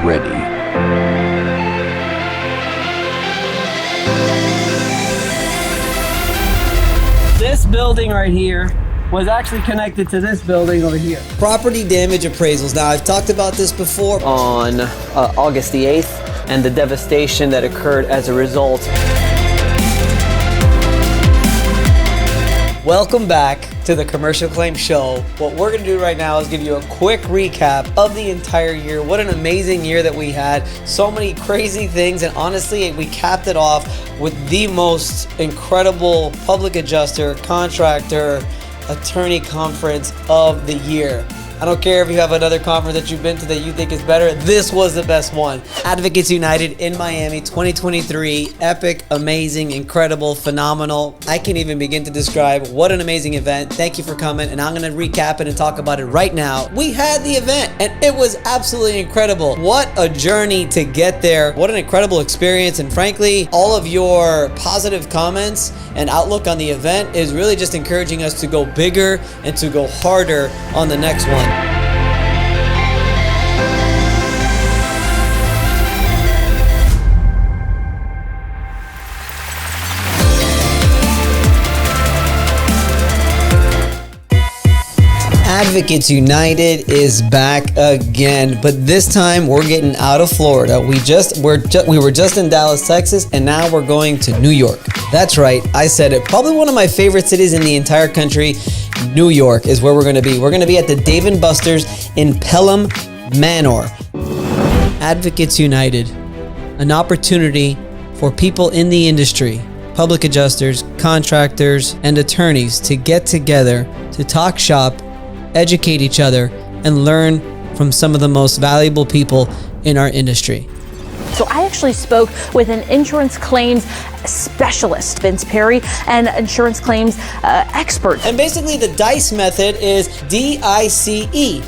ready. This building right here was actually connected to this building over here. Property damage appraisals. Now, I've talked about this before. On August the 8th, and the devastation that occurred as a result. Welcome back to the Commercial Claim Show. What we're gonna do right now is give you a quick recap of the entire year. What an amazing year that we had. So many crazy things, and honestly, we capped it off with the most incredible public adjuster, contractor, attorney conference of the year. I don't care if you have another conference that you've been to that you think is better. This was the best one. Advocates United in Miami 2023. Epic, amazing, incredible, phenomenal. I can't even begin to describe what an amazing event. Thank you for coming, and I'm gonna recap it and talk about it right now. We had the event and it was absolutely incredible. What a journey to get there. What an incredible experience, and frankly, all of your positive comments and outlook on the event is really just encouraging us to go bigger and to go harder on the next one. Advocates United is back again, but this time we're getting out of Florida. We were just in Dallas, Texas, and now we're going to New York. That's right, I said it. Probably one of my favorite cities in the entire country. New York is where we're going to be. We're going to be at the Dave & Buster's in Pelham Manor. Advocates United, an opportunity for people in the industry, public adjusters, contractors, and attorneys to get together to talk shop, educate each other, and learn from some of the most valuable people in our industry. So I actually spoke with an insurance claims specialist, Vince Perri, and insurance claims expert. And basically the DICE method is DICE,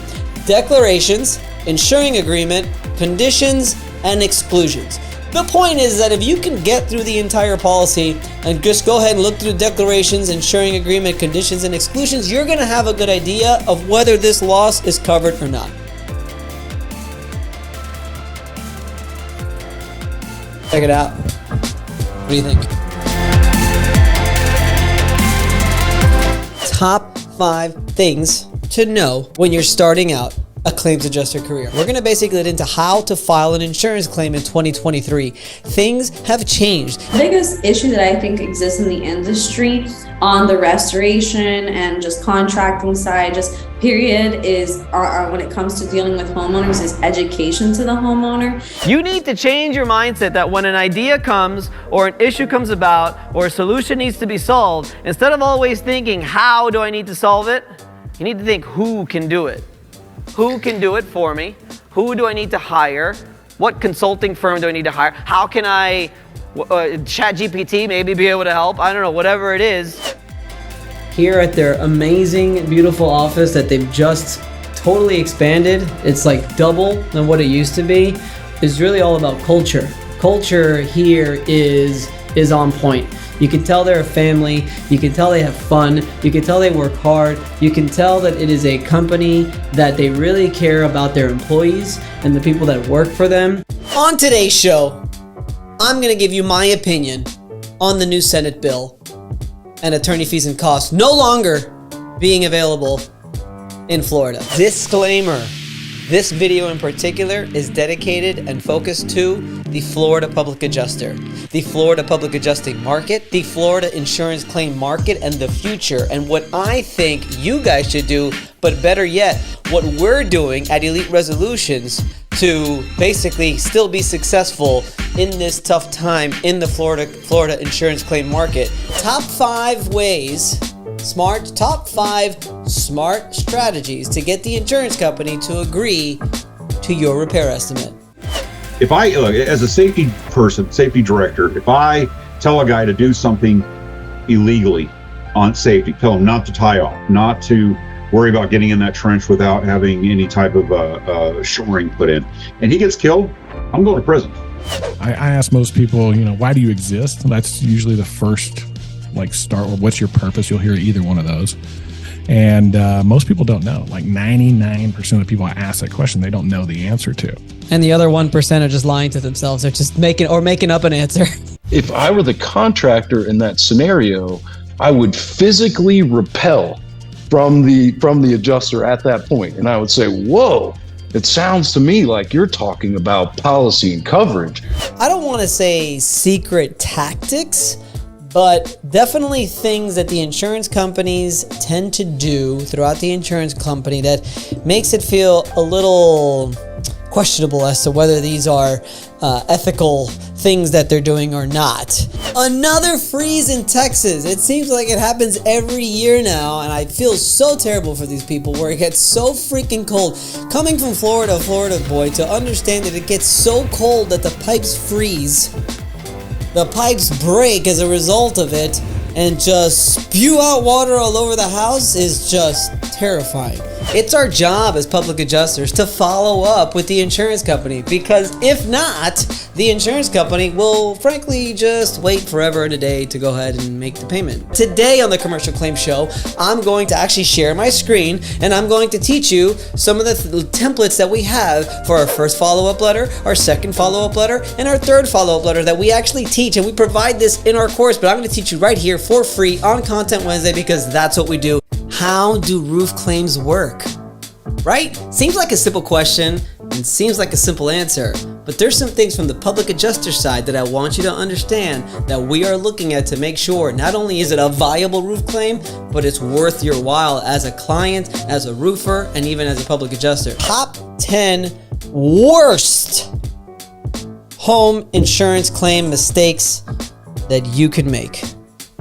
declarations, insuring agreement, conditions, and exclusions. The point is that if you can get through the entire policy and just go ahead and look through declarations, insuring agreement, conditions, and exclusions, you're gonna have a good idea of whether this loss is covered or not. Check it out. What do you think? Top 5 things to know when you're starting out a claims adjuster career. We're gonna basically get into how to file an insurance claim in 2023. Things have changed. The biggest issue that I think exists in the industry on the restoration and just contracting side, just period, is when it comes to dealing with homeowners, is education to the homeowner. You need to change your mindset that when an idea comes or an issue comes about or a solution needs to be solved, instead of always thinking, how do I need to solve it? You need to think, who can do it? Who can do it for me? Who do I need to hire? What consulting firm do I need to hire? How can I, ChatGPT maybe be able to help? I don't know, whatever it is. Here at their amazing, beautiful office that they've just totally expanded, it's like double than what it used to be, is really all about culture. Culture here is on point. You can tell they're a family, you can tell they have fun, you can tell they work hard, you can tell that it is a company that they really care about their employees and the people that work for them. On today's show, I'm gonna give you my opinion on the new Senate bill and attorney fees and costs no longer being available in Florida. Disclaimer. This video in particular is dedicated and focused to the Florida Public Adjuster, the Florida Public Adjusting market, the Florida insurance claim market, and the future, and what I think you guys should do, but better yet, what we're doing at Elite Resolutions to basically still be successful in this tough time in the Florida insurance claim market. Top 5 smart strategies to get the insurance company to agree to your repair estimate. If I, as a safety person, safety director, if I tell a guy to do something illegally on safety, tell him not to tie off, not to worry about getting in that trench without having any type of shoring put in, and he gets killed, I'm going to prison. I ask most people, why do you exist? That's usually the first start. What's your purpose? You'll hear either one of those. And most people don't know. Like 99% of the people I ask that question, they don't know the answer to. And the other 1% are just lying to themselves. They're just making up an answer. If I were the contractor in that scenario, I would physically repel from the adjuster at that point. And I would say, whoa, it sounds to me like you're talking about policy and coverage. I don't want to say secret tactics, but definitely things that the insurance companies tend to do throughout the insurance company that makes it feel a little questionable as to whether these are ethical things that they're doing or not. Another freeze in Texas. It seems like it happens every year now, and I feel so terrible for these people where it gets so freaking cold. Coming from Florida boy, to understand that it gets so cold that the pipes freeze, the pipes break as a result of it, and just spew out water all over the house is just terrifying. It's our job as public adjusters to follow up with the insurance company, because if not, the insurance company will frankly just wait forever and a day to go ahead and make the payment. Today on the Commercial Claim Show, I'm going to actually share my screen and I'm going to teach you some of the templates that we have for our first follow-up letter, our second follow-up letter, and our third follow-up letter that we actually teach, and we provide this in our course, but I'm going to teach you right here for free on Content Wednesday, because that's what we do. How do roof claims work? Right? Seems like a simple question and seems like a simple answer, but there's some things from the public adjuster side that I want you to understand that we are looking at to make sure not only is it a viable roof claim, but it's worth your while as a client, as a roofer, and even as a public adjuster. Top 10 worst home insurance claim mistakes that you could make.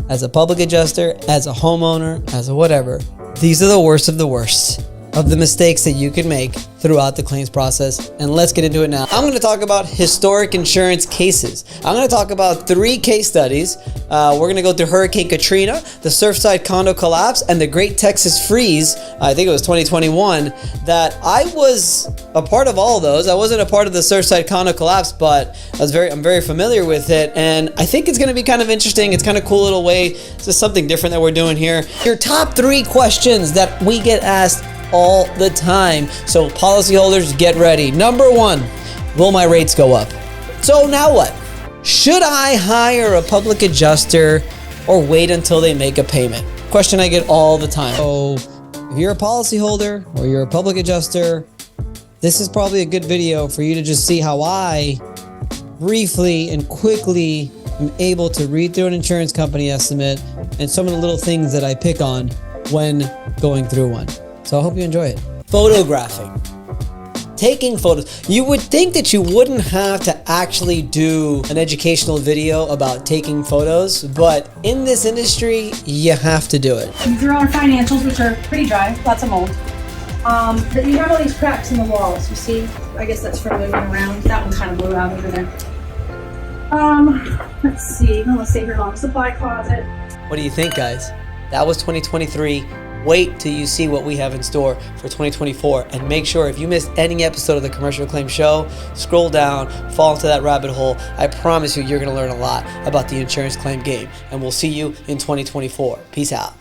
As a public adjuster, as a homeowner, as a whatever, these are the worst of the worst of the mistakes that you can make throughout the claims process. And let's get into it now. I'm going to talk about historic insurance cases. I'm going to talk about 3 case studies. We're going to go through Hurricane Katrina, the Surfside condo collapse, and the Great Texas Freeze. I think it was 2021. That I was a part of all of those. I wasn't a part of the Surfside condo collapse, but I'm very familiar with it, and I think it's going to be kind of interesting. It's kind of cool little way. It's just something different that we're doing here. Your top 3 questions that we get asked all the time. So policyholders, get ready. Number 1, will my rates go up? So now what? Should I hire a public adjuster or wait until they make a payment? Question I get all the time. So if you're a policyholder or you're a public adjuster, this is probably a good video for you to just see how I briefly and quickly am able to read through an insurance company estimate and some of the little things that I pick on when going through one. So I hope you enjoy it. Photographing. Taking photos. You would think that you wouldn't have to actually do an educational video about taking photos, but in this industry, you have to do it. These are our financials, which are pretty dry, lots of mold. But you have all these cracks in the walls, you see? I guess that's from moving around. That one kind of blew out over there. Let's see, let's stay here long. Supply closet. What do you think, guys? That was 2023. Wait till you see what we have in store for 2024, and make sure if you missed any episode of the Commercial Claim Show, scroll down, fall into that rabbit hole. I promise you, you're going to learn a lot about the insurance claim game, and we'll see you in 2024. Peace out.